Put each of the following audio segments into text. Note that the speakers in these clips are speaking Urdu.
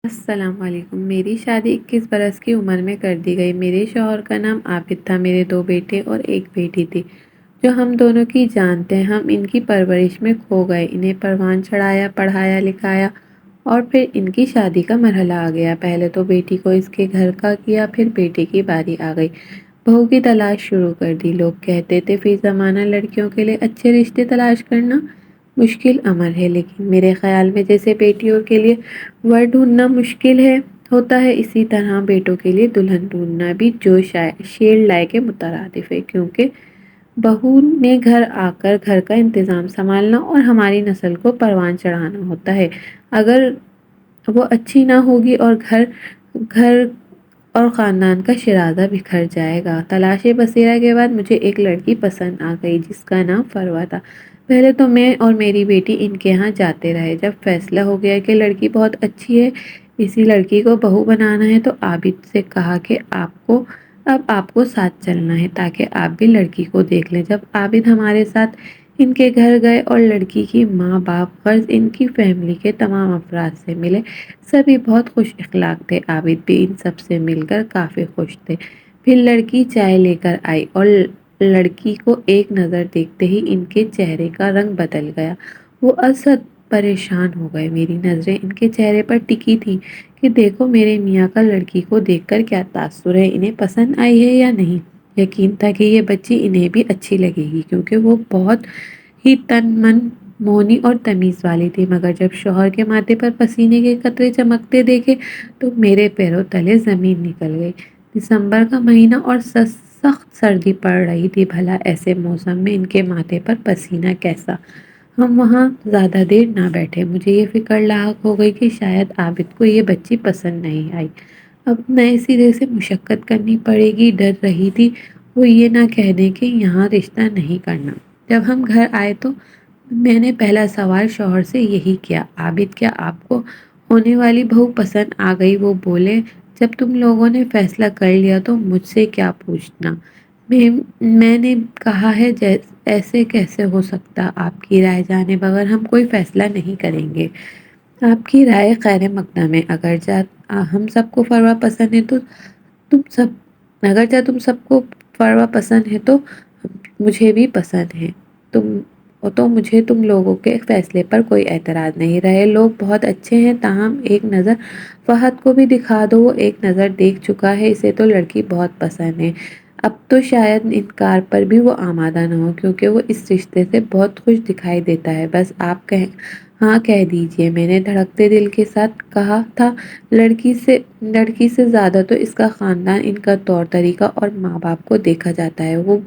السلام علیکم۔ میری شادی 21 برس کی عمر میں کر دی گئی۔ میرے شوہر کا نام عابد تھا۔ میرے 2 بیٹے اور 1 بیٹی تھی جو ہم دونوں کی جان تھے۔ ہم ان کی پرورش میں کھو گئے، انہیں پروان چڑھایا، پڑھایا لکھایا اور پھر ان کی شادی کا مرحلہ آ گیا۔ پہلے تو بیٹی کو اس کے گھر کا کیا، پھر بیٹے کی باری آ گئی، بہو کی تلاش شروع کر دی۔ لوگ کہتے تھے فی زمانہ لڑکیوں کے لیے اچھے رشتے تلاش کرنا مشکل امر ہے، لیکن میرے خیال میں جیسے بیٹیوں کے لیے ور ڈھونڈنا مشکل ہوتا ہے، اسی طرح بیٹوں کے لیے دلہن ڈھونڈنا بھی جو شیر لائے کے مترادف ہے، کیونکہ بہو نے گھر آ کر گھر کا انتظام سنبھالنا اور ہماری نسل کو پروان چڑھانا ہوتا ہے۔ اگر وہ اچھی نہ ہوگی اور گھر گھر اور خاندان کا شیرازہ بکھر جائے گا۔ تلاش بصیرہ کے بعد مجھے ایک لڑکی پسند آ گئی جس کا نام فروا تھا۔ پہلے تو میں اور میری بیٹی ان کے ہاں جاتے رہے۔ جب فیصلہ ہو گیا کہ لڑکی بہت اچھی ہے، اسی لڑکی کو بہو بنانا ہے، تو عابد سے کہا کہ اب آپ کو ساتھ چلنا ہے تاکہ آپ بھی لڑکی کو دیکھ لیں۔ جب عابد ہمارے ساتھ ان کے گھر گئے اور لڑکی کی ماں باپ غرض ان کی فیملی کے تمام افراد سے ملے، سبھی بہت خوش اخلاق تھے۔ عابد بھی ان سب سے مل کر کافی خوش تھے۔ پھر لڑکی چائے لے کر آئی اور لڑکی کو ایک نظر دیکھتے ہی ان کے چہرے کا رنگ بدل گیا۔ وہ ازحد پریشان ہو گئے۔ میری نظریں ان کے چہرے پر ٹکی تھی کہ دیکھو میرے میاں کا لڑکی کو دیکھ کر کیا تاثر ہے، انہیں پسند آئی ہے یا نہیں۔ یقین تھا کہ یہ بچی انہیں بھی اچھی لگے گی، کیونکہ وہ بہت ہی تن من مونی اور تمیز والی تھی۔ مگر جب شوہر کے ماتھے پر پسینے کے قطرے چمکتے دیکھے تو میرے پیروں تلے زمین نکل گئی۔ دسمبر کا مہینہ اور سخت سردی پڑ رہی تھی، بھلا ایسے موسم میں ان کے ماتھے پر پسینہ کیسا؟ ہم وہاں زیادہ دیر نہ بیٹھے۔ مجھے یہ فکر لاحق ہو گئی کہ شاید عابد کو یہ بچی پسند نہیں آئی، اب نئے سرے سے مشقت کرنی پڑے گی۔ ڈر رہی تھی وہ یہ نہ کہہ دیں کہ یہاں رشتہ نہیں کرنا۔ جب ہم گھر آئے تو میں نے پہلا سوال شوہر سے یہی کیا، عابد کیا آپ کو ہونے والی بہو پسند آ گئی؟ وہ بولے، جب تم لوگوں نے فیصلہ کر لیا تو مجھ سے کیا پوچھنا؟ میں نے کہا ہے ایسے کیسے ہو سکتا؟ آپ کی رائے جانے بغیر ہم کوئی فیصلہ نہیں کریں گے۔ آپ کی رائے خیر مقدم ہے۔ ہم سب کو فروا پسند ہے تو تم سب کو فروا پسند ہے تو مجھے بھی پسند ہے۔ مجھے تم لوگوں کے فیصلے پر کوئی اعتراض نہیں۔ رہے لوگ بہت اچھے ہیں، تاہم ایک نظر فہد کو بھی دکھا دو، وہ ایک نظر دیکھ چکا ہے، اسے تو لڑکی بہت پسند ہے۔ اب تو شاید انکار پر بھی وہ آمادہ نہ ہو، کیونکہ وہ اس رشتے سے بہت خوش دکھائی دیتا ہے۔ بس آپ ہاں کہہ دیجئے۔ میں نے دھڑکتے دل کے ساتھ کہا تھا، لڑکی سے زیادہ تو اس کا خاندان، ان کا طور طریقہ اور ماں باپ کو دیکھا جاتا ہے۔ وہ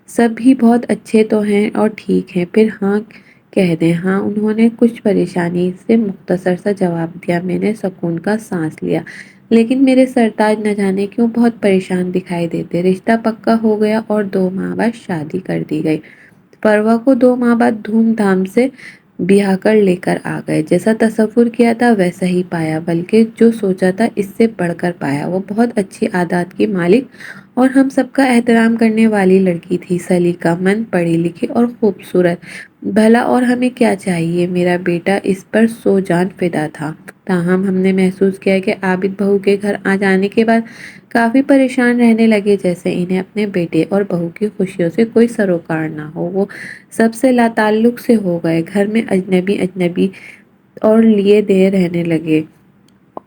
سب بھی بہت اچھے تو ہیں اور ٹھیک ہیں، پھر ہاں کہہ دیں۔ ہاں، انہوں نے کچھ پریشانی سے مختصر سا جواب دیا۔ میں نے سکون کا سانس لیا، لیکن میرے سرتاج نہ جانے کیوں بہت پریشان دکھائی دیتے۔ رشتہ پکا ہو گیا اور 2 ماہ بعد شادی کر دی گئی۔ فروا کو 2 ماہ بعد دھوم دھام سے بیاہ کر لے کر آ گئے۔ جیسا تصور کیا تھا ویسا ہی پایا، بلکہ جو سوچا تھا اس سے بڑھ کر پایا۔ وہ بہت اچھی عادات کی مالک اور ہم سب کا احترام کرنے والی لڑکی تھی، سلیقہ مند، پڑھی لکھی اور خوبصورت۔ بھلا اور ہمیں کیا چاہیے؟ میرا بیٹا اس پر 100 جان فدا تھا۔ تاہم ہم نے محسوس کیا کہ عابد بہو کے گھر آ جانے کے بعد کافی پریشان رہنے لگے، جیسے انہیں اپنے بیٹے اور بہو کی خوشیوں سے کوئی سروکار نہ ہو۔ وہ سب سے لا تعلق سے ہو گئے، گھر میں اجنبی اور لیے دے رہنے لگے،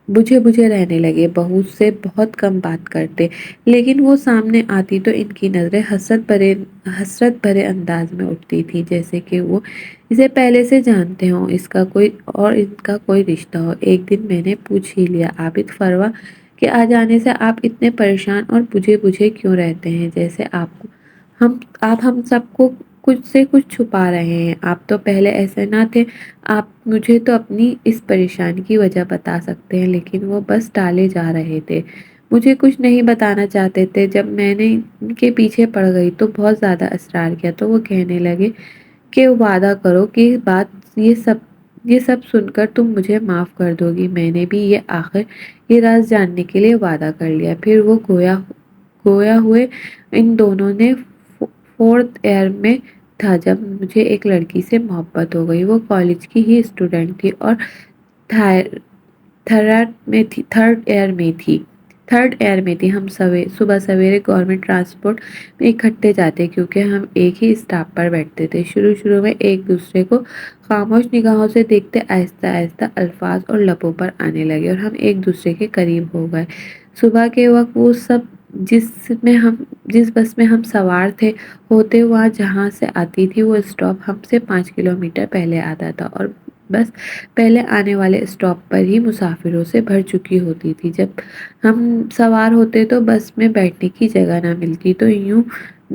بجھے رہنے لگے۔ بہو سے بہت کم بات کرتے، لیکن وہ سامنے آتی تو ان کی نظریں حسرت بھرے انداز میں اٹھتی تھی، جیسے کہ وہ اسے پہلے سے جانتے ہوں، ان کا کوئی رشتہ ہو۔ ایک دن میں نے پوچھ ہی لیا، عابد، فروا کے آ جانے سے آپ اتنے پریشان اور بجھے کیوں رہتے ہیں؟ جیسے آپ ہم سب کو کچھ چھپا رہے ہیں۔ آپ تو پہلے ایسے نہ تھے۔ آپ مجھے تو اپنی اس پریشانی کی وجہ بتا سکتے ہیں، لیکن وہ بس ٹالے جا رہے تھے، مجھے کچھ نہیں بتانا چاہتے تھے۔ جب میں نے ان کے پیچھے پڑ گئی تو بہت زیادہ اصرار کیا تو وہ کہنے لگے کہ وعدہ کرو کہ یہ سب سن کر تم مجھے معاف کر دو گی۔ میں نے بھی یہ راز جاننے کے لیے وعدہ کر لیا۔ پھر وہ گویا ہوئے ان دونوں نے فورتھ ایئر میں تھا جب مجھے ایک لڑکی سے محبت ہو گئی۔ وہ کالج کی ہی اسٹوڈنٹ تھی اور تھرڈ ایئر میں تھی ہم صبح سویرے گورنمنٹ ٹرانسپورٹ میں اکٹھے جاتے کیونکہ ہم ایک ہی اسٹاپ پر بیٹھتے تھے۔ شروع میں ایک دوسرے کو خاموش نگاہوں سے دیکھتے، آہستہ آہستہ الفاظ اور لبوں پر آنے لگے اور ہم ایک دوسرے کے قریب ہو گئے۔ صبح کے وقت وہ سب جس جس بس میں ہم سوار تھے ہوتے وہاں جہاں سے آتی تھی وہ اسٹاپ ہم سے 5 کلومیٹر پہلے آتا تھا اور بس پہلے آنے والے اسٹاپ پر ہی مسافروں سے بھر چکی ہوتی تھی۔ جب ہم سوار ہوتے تو بس میں بیٹھنے کی جگہ نہ ملتی تو یوں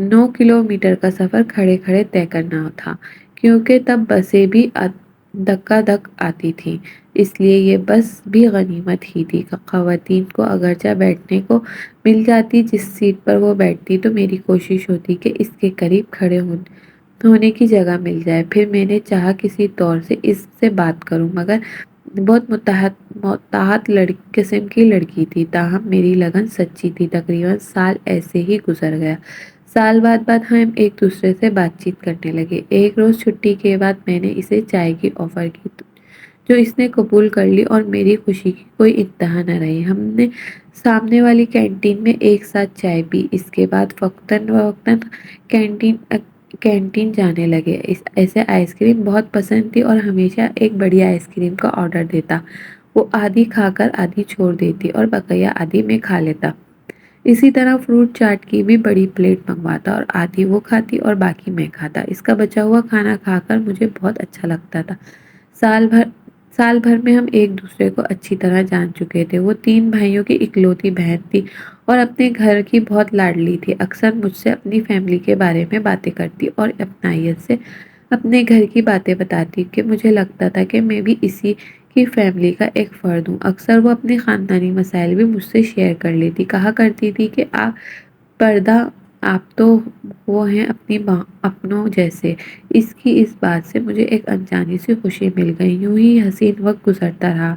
9 کلومیٹر کا سفر کھڑے کھڑے طے کرنا تھا، کیونکہ تب بسیں بھی دھکا دھک آتی تھیں۔ اس لیے یہ بس بھی غنیمت ہی تھی۔ خواتین کو اگرچہ بیٹھنے کو مل جاتی جس سیٹ پر وہ بیٹھتی تو میری کوشش ہوتی کہ اس کے قریب کھڑے ہونے کی جگہ مل جائے۔ پھر میں نے چاہا کسی طور سے اس سے بات کروں، مگر بہت محتاط قسم کی لڑکی تھی، تاہم میری لگن سچی تھی۔ تقریباً سال ایسے ہی گزر گیا۔ سال بعد ہم ایک دوسرے سے بات چیت کرنے لگے۔ ایک روز چھٹی کے بعد میں نے اسے چائے کی آفر کی جو اس نے قبول کر لی اور میری خوشی کی کوئی انتہا نہ رہی۔ ہم نے سامنے والی کینٹین میں ایک ساتھ چائے پی، اس کے بعد وقتاً فوقتاً کینٹین جانے لگے۔ اسے آئس کریم بہت پسند تھی اور ہمیشہ ایک بڑی آئس کریم کا آرڈر دیتا۔ وہ آدھی کھا کر آدھی چھوڑ دیتی اور بقیہ آدھی میں کھا لیتا۔ اسی طرح فروٹ چاٹ کی بھی بڑی پلیٹ منگواتا اور آدھی وہ کھاتی اور باقی میں کھاتا۔ اس کا بچا ہوا کھانا کھا کر مجھے بہت اچھا لگتا تھا۔ سال بھر میں ہم ایک دوسرے کو اچھی طرح جان چکے تھے۔ وہ 3 بھائیوں کی اکلوتی بہن تھی اور اپنے گھر کی بہت لاڈلی تھی۔ اکثر مجھ سے اپنی فیملی کے بارے میں باتیں کرتی اور اپنائیت سے اپنے گھر کی باتیں بتاتی کہ مجھے لگتا تھا کہ میں بھی اسی کی فیملی کا ایک فرد ہوں۔ اکثر وہ اپنے خاندانی مسائل بھی مجھ سے شیئر کر لیتی، کہا کرتی تھی کہ آپ تو وہ ہیں اپنی اپنوں جیسے۔ اس بات سے مجھے ایک انجانی سی خوشی مل گئی۔ یوں ہی حسین وقت گزرتا رہا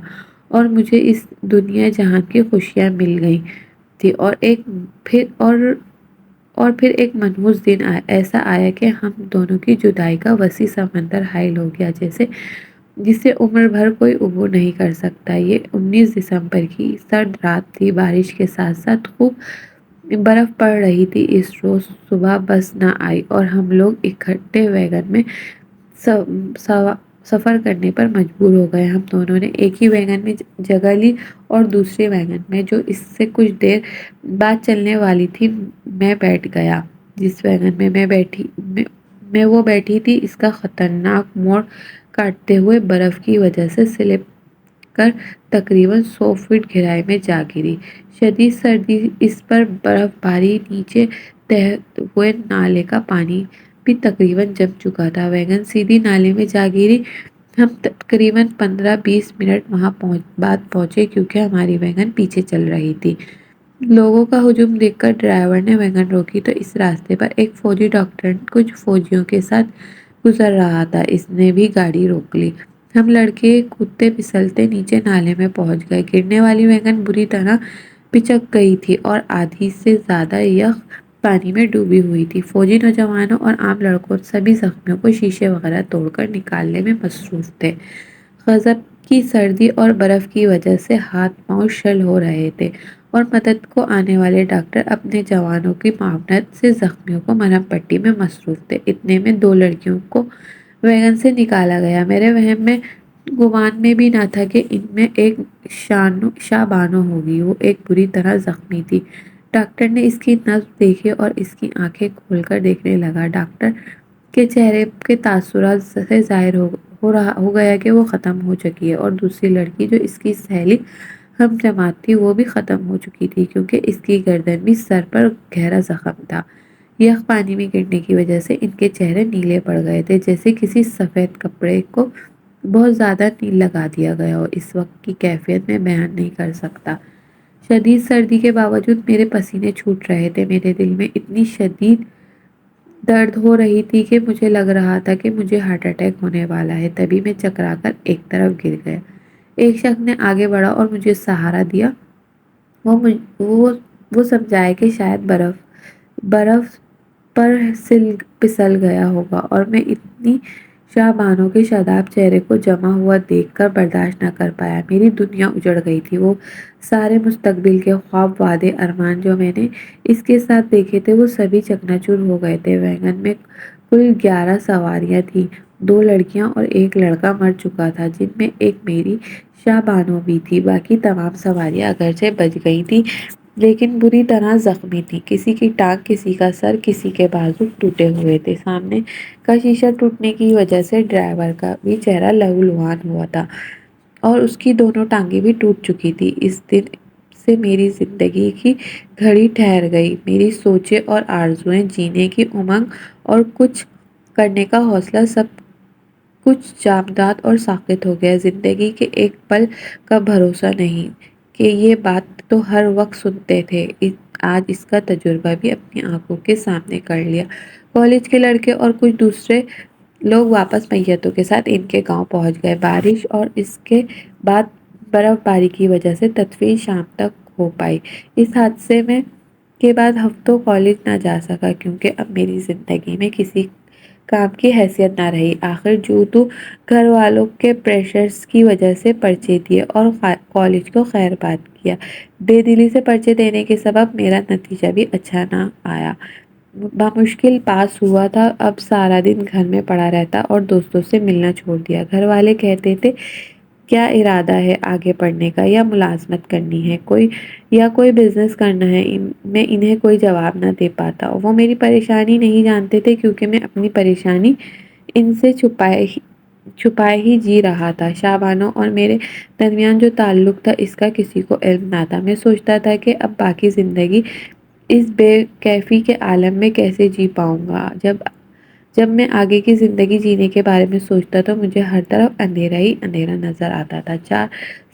اور مجھے اس دنیا جہان کی خوشیاں مل گئی تھی اور پھر ایک منحوس دن ایسا آیا کہ ہم دونوں کی جدائی کا وسیع سمندر حائل ہو گیا، جسے عمر بھر کوئی عبور نہیں کر سکتا۔ یہ 19 دسمبر کی سرد رات تھی۔ بارش کے ساتھ ساتھ خوب برف پڑ رہی تھی۔ اس روز صبح بس نہ آئی اور ہم لوگ اکٹھے ویگن میں سفر کرنے پر مجبور ہو گئے۔ ہم دونوں نے ایک ہی ویگن میں جگہ لی اور دوسرے ویگن میں، جو اس سے کچھ دیر بعد چلنے والی تھی، میں بیٹھ گیا۔ جس ویگن میں وہ بیٹھی تھی اس کا خطرناک موڑ کاٹتے ہوئے برف کی وجہ سے سلپ کر تقریباً 100 فٹ گہرائی میں جا گری۔ شدید سردی اس پر برف باری، نیچے بہتے ہوئے نالے کا پانی بھی تقریباً جم چکا تھا۔ ویگن سیدھی نالے میں جا گری۔ ہم تقریباً 15-20 منٹ وہاں بعد پہنچے کیونکہ ہماری ویگن پیچھے چل رہی تھی۔ لوگوں کا ہجوم دیکھ کر ڈرائیور نے ویگن روکی تو اس راستے پر ایک فوجی ڈاکٹر کچھ فوجیوں کے ساتھ گزر رہا تھا۔ اس نے بھی گاڑی روک لی۔ ہم لڑکے کودتے پھسلتے نیچے نالے میں پہنچ گئے۔ گرنے والی ویگن بری طرح پچک گئی تھی اور آدھی سے زیادہ یخ پانی میں ڈوبی ہوئی تھی۔ فوجی نوجوانوں اور عام لڑکوں سبھی زخمیوں کو شیشے وغیرہ توڑ کر نکالنے میں مصروف تھے۔ غضب کی سردی اور برف کی وجہ سے ہاتھ پاؤں شل ہو رہے تھے اور مدد کو آنے والے ڈاکٹر اپنے جوانوں کی معاونت سے زخمیوں کو مرہم پٹی میں مصروف تھے۔ اتنے میں 2 لڑکیوں کو ویگن سے نکالا گیا۔ میرے وہم میں گمان میں بھی نہ تھا کہ ان میں ایک شاہ بانو ہوگی۔ وہ ایک بری طرح زخمی تھی۔ ڈاکٹر نے اس کی نبض دیکھی اور اس کی آنکھیں کھول کر دیکھنے لگا۔ ڈاکٹر کے چہرے کے تاثرات سے ظاہر ہو گیا کہ وہ ختم ہو چکی ہے اور دوسری لڑکی جو اس کی سہیلی ہم جماعت تھی وہ بھی ختم ہو چکی تھی کیونکہ اس کی گردن میں سر پر گہرا زخم تھا۔ یخ پانی میں گرنے کی وجہ سے ان کے چہرے نیلے پڑ گئے تھے، جیسے کسی سفید کپڑے کو بہت زیادہ نیل لگا دیا گیا ہو۔ اس وقت کی کیفیت میں بیان نہیں کر سکتا۔ شدید سردی کے باوجود میرے پسینے چھوٹ رہے تھے۔ میرے دل میں اتنی شدید درد ہو رہی تھی کہ مجھے لگ رہا تھا کہ مجھے ہارٹ اٹیک ہونے والا ہے۔ تبھی میں چکرا کر ایک طرف گر گیا۔ ایک شخص نے آگے بڑھا اور مجھے سہارا دیا۔ وہ سمجھایا کہ شاید برف پر پھسل گیا ہوگا اور میں اتنی شاہ بانو کے شاداب چہرے کو جما ہوا دیکھ کر برداشت نہ کر پایا۔ میری دنیا اجڑ گئی تھی۔ وہ سارے مستقبل کے خواب، وعدے، ارمان جو میں نے اس کے ساتھ دیکھے تھے وہ سبھی چکناچور ہو گئے تھے۔ ویگن میں کل 11 سواریاں تھیں، 2 لڑکیاں اور ایک لڑکا مر چکا تھا، جن میں ایک میری شاہ بانو بھی تھی۔ باقی تمام سواریاں اگرچہ بچ گئی تھیں لیکن بری طرح زخمی تھیں۔ کسی کی ٹانگ، کسی کا سر، کسی کے بازو ٹوٹے ہوئے تھے۔ سامنے کا شیشہ ٹوٹنے کی وجہ سے ڈرائیور کا بھی چہرہ لہولہان ہوا تھا اور اس کی دونوں ٹانگیں بھی ٹوٹ چکی تھی۔ اس دن سے میری زندگی کی گھڑی ٹھہر گئی۔ میری سوچیں اور آرزوئیں، جینے کی امنگ اور کچھ کرنے کا حوصلہ، سب کچھ جامداد اور ساقط ہو گیا۔ زندگی کے ایک پل کا بھروسہ نہیں کہ یہ بات تو ہر وقت سنتے تھے، آج اس کا تجربہ بھی اپنی آنکھوں کے سامنے کر لیا۔ کالج کے لڑکے اور کچھ دوسرے لوگ واپس میتوں کے ساتھ ان کے گاؤں پہنچ گئے۔ بارش اور اس کے بعد برف باری کی وجہ سے تدفین شام تک ہو پائی۔ اس حادثے کے بعد ہفتوں کالج نہ جا سکا کیونکہ اب میری زندگی میں کسی کام کی حیثیت نہ رہی۔ آخر جو تو گھر والوں کے پریشرز کی وجہ سے پرچے دیے اور کالج کو خیر باد کیا۔ بے دلی سے پرچے دینے کے سبب میرا نتیجہ بھی اچھا نہ آیا۔ بمشکل پاس ہوا تھا۔ اب سارا دن گھر میں پڑا رہتا اور دوستوں سے ملنا چھوڑ دیا۔ گھر والے کہتے تھے کیا ارادہ ہے آگے پڑھنے کا یا ملازمت کرنی ہے، کوئی بزنس کرنا ہے۔ میں انہیں کوئی جواب نہ دے پاتا۔ وہ میری پریشانی نہیں جانتے تھے کیونکہ میں اپنی پریشانی ان سے چھپائے ہی جی رہا تھا۔ شاہ بانو اور میرے درمیان جو تعلق تھا اس کا کسی کو علم نہ تھا۔ میں سوچتا تھا کہ اب باقی زندگی اس بے کیفی کے عالم میں کیسے جی پاؤں گا۔ جب میں آگے کی زندگی جینے کے بارے میں سوچتا تو مجھے ہر طرف اندھیرا ہی اندھیرا نظر آتا تھا۔ 4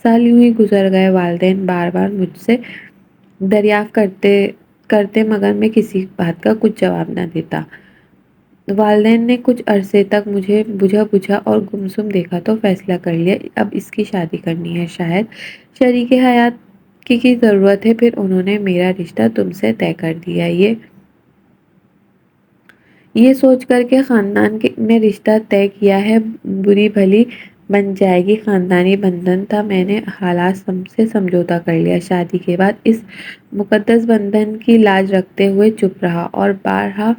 سال یوں ہی گزر گئے۔ والدین بار بار مجھ سے دریافت کرتے مگر میں کسی بات کا کچھ جواب نہ دیتا۔ والدین نے کچھ عرصے تک مجھے بجھا اور گمسم دیکھا تو فیصلہ کر لیا اب اس کی شادی کرنی ہے، شاید شریک حیات کی ضرورت ہے۔ پھر انہوں نے میرا رشتہ تم سے طے کر دیا۔ یہ سوچ کر کے خاندان میں رشتہ طے کیا ہے، بری بھلی بن جائے گی۔ خاندانی بندھن تھا، میں نے حالات سے سمجھوتا کر لیا۔ شادی کے بعد اس مقدس بندھن کی لاج رکھتے ہوئے چپ رہا اور بارہا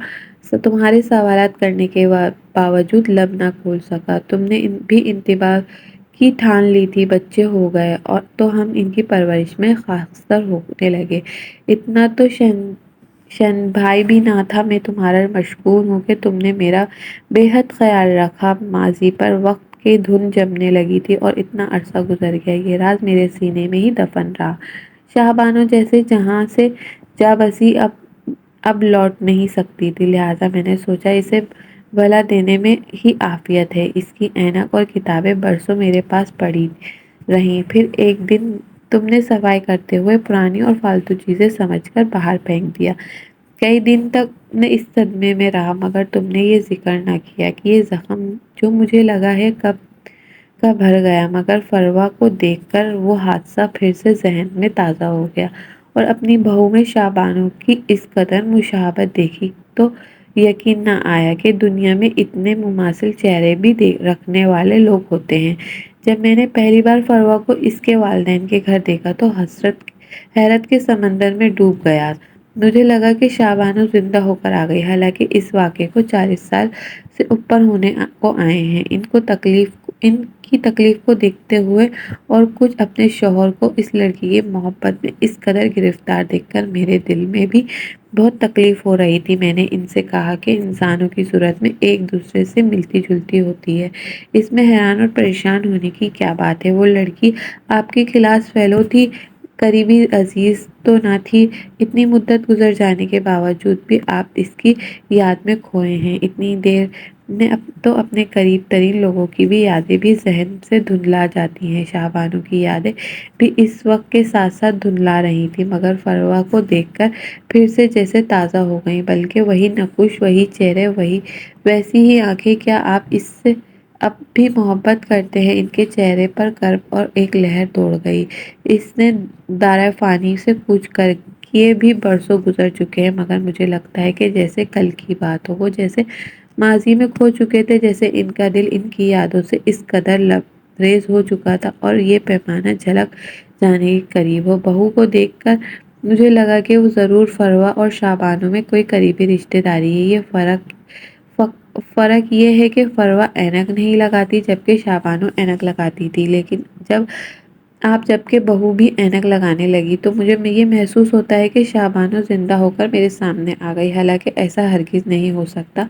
تمہارے سوالات کرنے کے باوجود لب نہ کھول سکا۔ تم نے بھی انتباہ کی ٹھان لی تھی، بچے ہو گئے اور تو ہم ان کی پرورش میں خاکستر ہونے لگے۔ اتنا تو شن بھائی بھی نہ تھا۔ میں تمہارا مشکور ہوں کہ تم نے میرا بے حد خیال رکھا۔ ماضی پر وقت کی دھن جمنے لگی تھی اور اتنا عرصہ گزر گیا، یہ راز میرے سینے میں ہی دفن رہا۔ شاہ بانو جیسے جہاں سے جا بسی اب لوٹ نہیں سکتی تھی، لہٰذا میں نے سوچا اسے بھلا دینے میں ہی عافیت ہے۔ اس کی اینک اور کتابیں برسوں میرے پاس پڑی رہیں۔ پھر ایک دن تم نے صفائی کرتے ہوئے پرانی اور فالتو چیزیں سمجھ کر باہر پھینک دیا۔ کئی دن تک میں اس صدمے میں رہا مگر تم نے یہ ذکر نہ کیا کہ یہ زخم جو مجھے لگا ہے کب کا بھر گیا۔ مگر فروا کو دیکھ کر وہ حادثہ پھر سے ذہن میں تازہ ہو گیا اور اپنی بہو میں شاہ بانو کی اس قدر مشابہت دیکھی تو یقین نہ آیا کہ دنیا میں اتنے مماثل چہرے بھی رکھنے والے لوگ ہوتے ہیں۔ جب میں نے پہلی بار فروا کو اس کے والدین کے گھر دیکھا تو حیرت کے سمندر میں ڈوب گیا۔ مجھے لگا کہ شاہ بانو زندہ ہو کر آ گئی، حالانکہ اس واقعے کو 40 سال سے اوپر ہونے کو آئے ہیں۔ ان کی تکلیف کو دیکھتے ہوئے اور کچھ اپنے شوہر کو اس لڑکی کی محبت میں اس قدر گرفتار دیکھ کر میرے دل میں بھی بہت تکلیف ہو رہی تھی۔ میں نے ان سے کہا کہ انسانوں کی صورت میں ایک دوسرے سے ملتی جلتی ہوتی ہے، اس میں حیران اور پریشان ہونے کی کیا بات ہے؟ وہ لڑکی آپ کی کلاس فیلو تھی، قریبی عزیز تو نہ تھی؟ اتنی مدت گزر جانے کے باوجود بھی آپ اس کی یاد میں کھوئے ہیں۔ اتنی دیر میں تو اپنے قریب ترین لوگوں کی بھی یادیں بھی ذہن سے دھندلا جاتی ہیں۔ شاہ بانو کی یادیں بھی اس وقت کے ساتھ ساتھ دھندلا رہی تھی مگر فروا کو دیکھ کر پھر سے جیسے تازہ ہو گئی، بلکہ وہی نقوش، وہی چہرے، ویسی ہی آنکھیں۔ کیا آپ اس سے اب بھی محبت کرتے ہیں؟ ان کے چہرے پر کرب اور ایک لہر دوڑ گئی۔ اس نے دارائے فانی سے کوچ کیے بھی برسوں گزر چکے ہیں مگر مجھے لگتا ہے کہ جیسے کل کی بات ہو۔ وہ جیسے ماضی میں کھو چکے تھے، جیسے ان کا دل ان کی یادوں سے اس قدر لبریز ہو چکا تھا اور یہ پیمانہ جھلک جانے کے قریب ہو۔ بہو کو دیکھ کر مجھے لگا کہ وہ ضرور فروا اور شابانوں میں کوئی قریبی رشتہ داری ہے۔ یہ فرق یہ ہے کہ فروا اینک نہیں لگاتی جبکہ شابانو اینک لگاتی تھی، لیکن جبکہ بہو بھی اینک لگانے لگی تو مجھے یہ محسوس ہوتا ہے کہ شابانو زندہ ہو کر میرے سامنے آ گئی، حالانکہ ایسا ہرگز نہیں ہو سکتا۔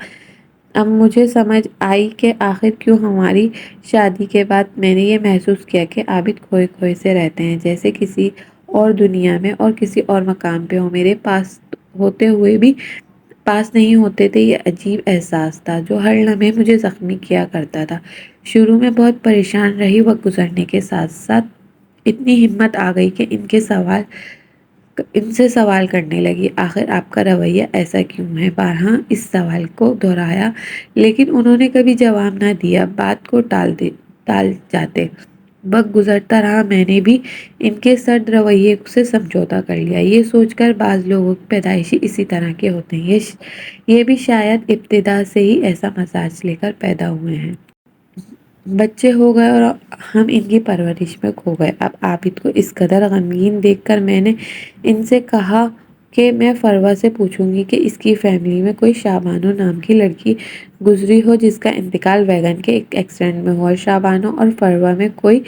اب مجھے سمجھ آئی کہ آخر کیوں ہماری شادی کے بعد میں نے یہ محسوس کیا کہ عابد کھوئے کھوئے سے رہتے ہیں، جیسے کسی اور دنیا میں اور کسی اور مقام پہ ہو، میرے پاس ہوتے ہوئے بھی پاس نہیں ہوتے تھے۔ یہ عجیب احساس تھا جو ہر لمحے مجھے زخمی کیا کرتا تھا۔ شروع میں بہت پریشان رہی، وقت گزرنے کے ساتھ ساتھ اتنی ہمت آ گئی کہ ان سے سوال کرنے لگی، آخر آپ کا رویہ ایسا کیوں ہے؟ بارہا اس سوال کو دہرایا لیکن انہوں نے کبھی جواب نہ دیا، بات کو ٹال جاتے۔ وقت گزرتا رہا، میں نے بھی ان کے سرد رویے سے سمجھوتا کر لیا، یہ سوچ کر بعض لوگوں کی پیدائشی اسی طرح کے ہوتے ہیں، یہ بھی شاید ابتدا سے ہی ایسا مزاج لے کر پیدا ہوئے ہیں۔ بچے ہو گئے اور ہم ان کی پرورش میں کھو گئے۔ اب عابد کو اس قدر غمگین دیکھ کر میں نے ان سے کہا کہ میں فروا سے پوچھوں گی کہ اس کی فیملی میں کوئی شابانو نام کی لڑکی گزری ہو جس کا انتقال ویگن کے ایک ایکسیڈنٹ میں ہوا، اور شابانو اور فروا میں کوئی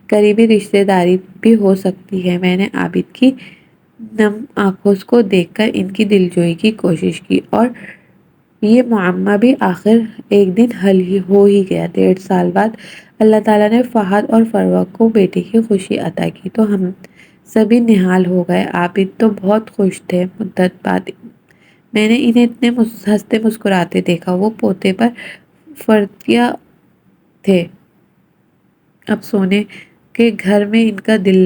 قریبی رشتہ داری بھی ہو سکتی ہے۔ میں نے عابد کی نم آنکھوں کو دیکھ کر ان کی دلجوئی کی کوشش کی اور یہ معمہ بھی آخر ایک دن حل ہو ہی گیا۔ 1.5 سال بعد اللہ تعالیٰ نے فہد اور فروا کو بیٹے کی خوشی عطا کی تو ہم سبھی نہال ہو گئے۔ عابد تو بہت خوش تھے۔ مدت بعد میں نے انہیں اتنے ہنستے مسکراتے دیکھا۔ وہ پوتے پر فرتیا تھے۔ اب سونے کے گھر میں ان کا دل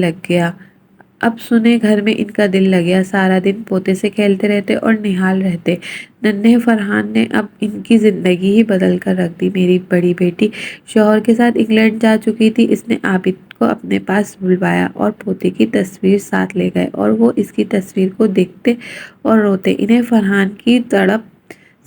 لگ گیا، سارا دن پوتے سے کھیلتے رہتے اور نہال رہتے۔ ننھے فرحان نے اب ان کی زندگی ہی بدل کر رکھ دی۔ میری بڑی بیٹی شوہر کے ساتھ انگلینڈ جا چکی تھی، اس نے عابد کو اپنے پاس بلوایا اور پوتے کی تصویر ساتھ لے گئے اور وہ اس کی تصویر کو دیکھتے اور روتے۔ انہیں فرحان کی تڑپ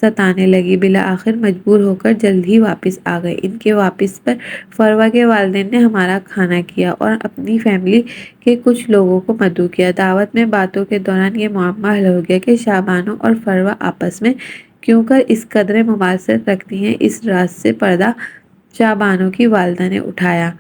ستانے لگی، بالآخر مجبور ہو کر جلد ہی واپس آ گئے۔ ان کے واپس پر فروا کے والدین نے ہمارا کھانا کیا اور اپنی فیملی کے کچھ لوگوں کو مدعو کیا۔ دعوت میں باتوں کے دوران یہ معمہ حل ہو گیا کہ شابانو اور فروا آپس میں کیوں کر اس قدر مماثلت رکھتی ہیں۔ اس راز سے پردہ شابانو کی والدہ نے اٹھایا۔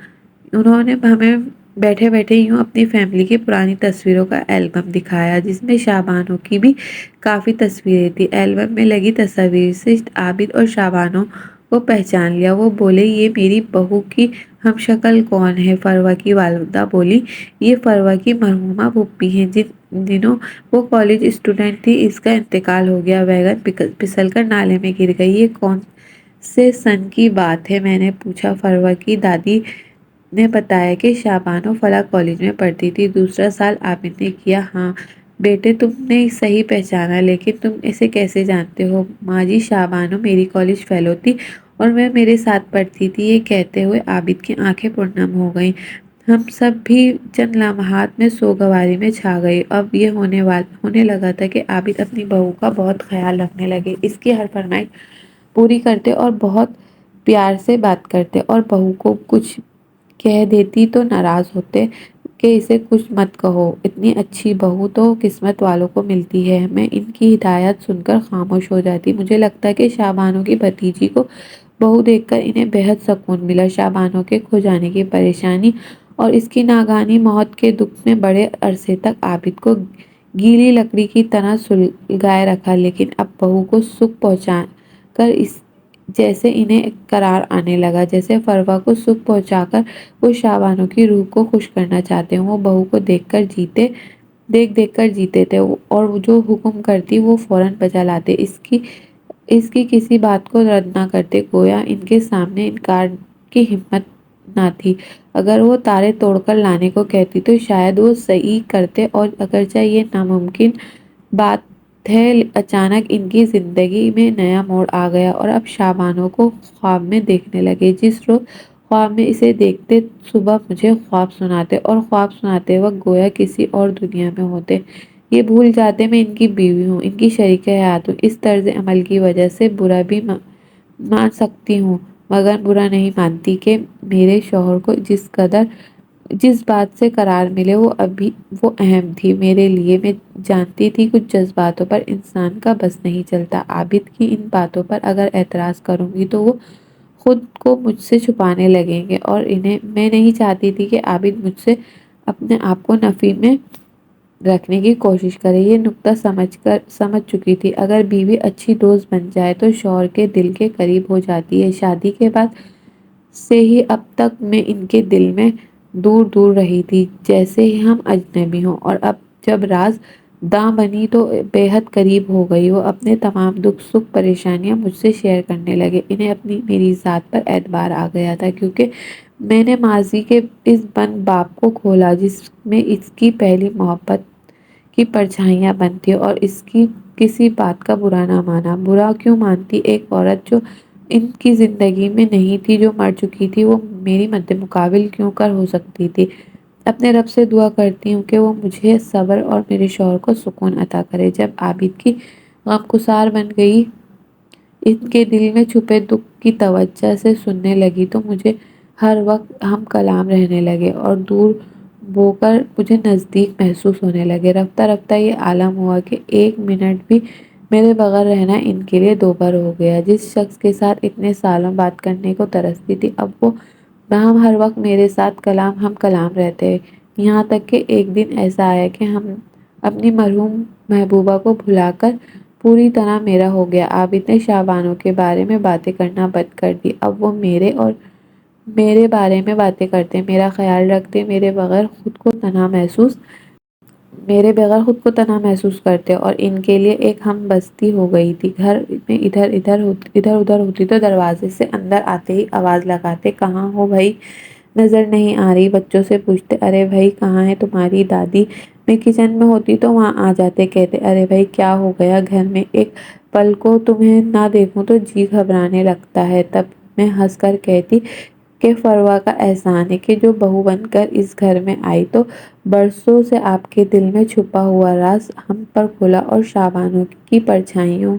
انہوں نے ہمیں بیٹھے بیٹھے یوں اپنی فیملی کی پرانی تصویروں کا البم دکھایا جس میں شابانو کی بھی کافی تصویریں تھیں۔ البم میں لگی تصاویر سے عابد اور شابانو کو پہچان لیا۔ وہ بولے، یہ میری بہو کی ہم شکل کون ہے؟ فروا کی والدہ بولی، یہ فروا کی مرحومہ پھوپھی ہیں، جن دنوں وہ کالج اسٹوڈنٹ تھی اس کا انتقال ہو گیا، ویگن پھسل کر نالے میں گر گئی۔ یہ کون سے سن کی بات ہے؟ میں نے پوچھا۔ فروا کی دادی نے بتایا کہ شابانو فلاں کالج میں پڑھتی تھی۔ دوسرا سال عابد نے کیا۔ ہاں بیٹے، تم نے صحیح پہچانا، لیکن تم اسے کیسے جانتے ہو؟ ماں جی، شابانو میری کالج فیلو تھی اور وہ میرے ساتھ پڑھتی تھی۔ یہ کہتے ہوئے عابد کی آنکھیں پرنم ہو گئیں۔ ہم سب بھی چند لمحات میں سوگواری میں چھا گئے۔ اب یہ ہونے لگا تھا کہ عابد اپنی بہو کا بہت خیال رکھنے لگے، اس کی ہر فرمائش پوری کرتے اور بہت پیار سے بات کرتے، اور بہو کو کچھ کہہ دیتی تو ناراض ہوتے کہ اسے کچھ مت کہو، اتنی اچھی بہو تو قسمت والوں کو ملتی ہے۔ میں ان کی ہدایات سن کر خاموش ہو جاتی۔ مجھے لگتا کہ شابانو کی بھتیجی کو بہو دیکھ کر انہیں بہت سکون ملا۔ شابانو کے کھو جانے کی پریشانی اور اس کی ناگہانی موت کے دکھ نے بڑے عرصے تک عابد کو گیلی لکڑی کی طرح سلگائے رکھا، لیکن اب بہو کو سکھ پہنچا کر جیسے انہیں قرار آنے لگا، جیسے فروا کو سکھ پہنچا کر وہ شابانو کی روح کو خوش کرنا چاہتے ہوں۔ وہ بہو کو دیکھ دیکھ کر جیتے تھے اور جو حکم کرتی وہ فوراً بجا لاتے، اس کی کسی بات کو رد نہ کرتے، گویا ان کے سامنے انکار کی ہمت نہ تھی۔ اگر وہ تارے توڑ کر لانے کو کہتی تو شاید وہ صحیح کرتے، اور اگرچہ یہ ناممکن بات ہے، اچانک ان کی زندگی میں نیا موڑ آ گیا اور اب شابانو کو خواب میں دیکھنے لگے۔ جس روز خواب میں اسے دیکھتے، صبح مجھے خواب سناتے اور خواب سناتے وقت گویا کسی اور دنیا میں ہوتے۔ یہ بھول جاتے میں ان کی بیوی ہوں، ان کی شریک حیات ہوں۔ اس طرز عمل کی وجہ سے برا بھی مان سکتی ہوں مگر برا نہیں مانتی کہ میرے شوہر کو جس بات سے قرار ملے وہ اہم تھی میرے لیے۔ میں جانتی تھی کچھ جذباتوں پر انسان کا بس نہیں چلتا۔ عابد کی ان باتوں پر اگر اعتراض کروں گی تو وہ خود کو مجھ سے چھپانے لگیں گے، اور میں نہیں چاہتی تھی کہ عابد مجھ سے اپنے آپ کو نفی میں رکھنے کی کوشش کرے۔ یہ نکتہ سمجھ چکی تھی، اگر بیوی اچھی دوست بن جائے تو شوہر کے دل کے قریب ہو جاتی ہے۔ شادی کے بعد سے ہی اب تک میں ان کے دل میں دور دور رہی تھی، جیسے ہی ہم اجنبی ہوں، اور اب جب راز داں بنی تو بے حد قریب ہو گئی۔ وہ اپنے تمام دکھ سکھ پریشانیاں مجھ سے شیئر کرنے لگے۔ انہیں اپنی میری ذات پر اعتبار آ گیا تھا، کیونکہ میں نے ماضی کے اس بند باب کو کھولا جس میں اس کی پہلی محبت کی پرچھائیاں بنتی، اور اس کی کسی بات کا برا نہ مانا۔ برا کیوں مانتی؟ ایک عورت جو ان کی زندگی میں نہیں تھی، جو مر چکی تھی، وہ میری مد مقابل کیوں کر ہو سکتی تھی؟ اپنے رب سے دعا کرتی ہوں کہ وہ مجھے صبر اور میرے شوہر کو سکون عطا کرے۔ جب عابد کی غمگسار بن گئی، ان کے دل میں چھپے دکھ کی توجہ سے سننے لگی، تو مجھے ہر وقت ہم کلام رہنے لگے اور دور بو کر مجھے نزدیک محسوس ہونے لگے۔ رفتہ رفتہ یہ عالم ہوا کہ ایک منٹ بھی میرے بغیر رہنا ان کے لیے دوبھر ہو گیا۔ جس شخص کے ساتھ اتنے سالوں بات کرنے کو ترستی تھی، اب وہ باہم ہر وقت میرے ساتھ ہم کلام رہتے، یہاں تک کہ ایک دن ایسا آیا کہ ہم اپنی مرحوم محبوبہ کو بھلا کر پوری طرح میرا ہو گیا۔ عابد نے شابانوں کے بارے میں باتیں کرنا بند کر دی۔ اب وہ میرے بارے میں باتیں کرتے، میرا خیال رکھتے، میرے بغیر خود کو تنہا محسوس کرتے، اور ان کے لیے ایک ہم بستی ہو گئی تھی۔ گھر میں ادھر ادھر ہوتی تو دروازے سے اندر آتے ہی آواز لگاتے، کہاں ہو بھائی، نظر نہیں آ رہی؟ بچوں سے پوچھتے، ارے بھائی کہاں ہے تمہاری دادی؟ میں کچن میں ہوتی تو وہاں آ جاتے، کہتے، ارے بھائی کیا ہو گیا گھر میں؟ ایک پل کو تمہیں نہ دیکھوں تو جی گھبرانے لگتا ہے۔ تب میں ہنس کر کہتی کہ فروا کا احسان ہے کہ جو بہو بن کر اس گھر میں آئی تو برسوں سے آپ کے دل میں چھپا ہوا راز ہم پر کھلا، اور شابانوں کی پرچھائیوں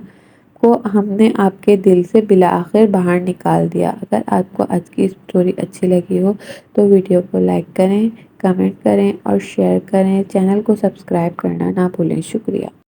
کو ہم نے آپ کے دل سے بالآخر باہر نکال دیا۔ اگر آپ کو آج کی اسٹوری اچھی لگی ہو تو ویڈیو کو لائک کریں، کمنٹ کریں اور شیئر کریں۔ چینل کو سبسکرائب کرنا نہ بھولیں۔ شکریہ۔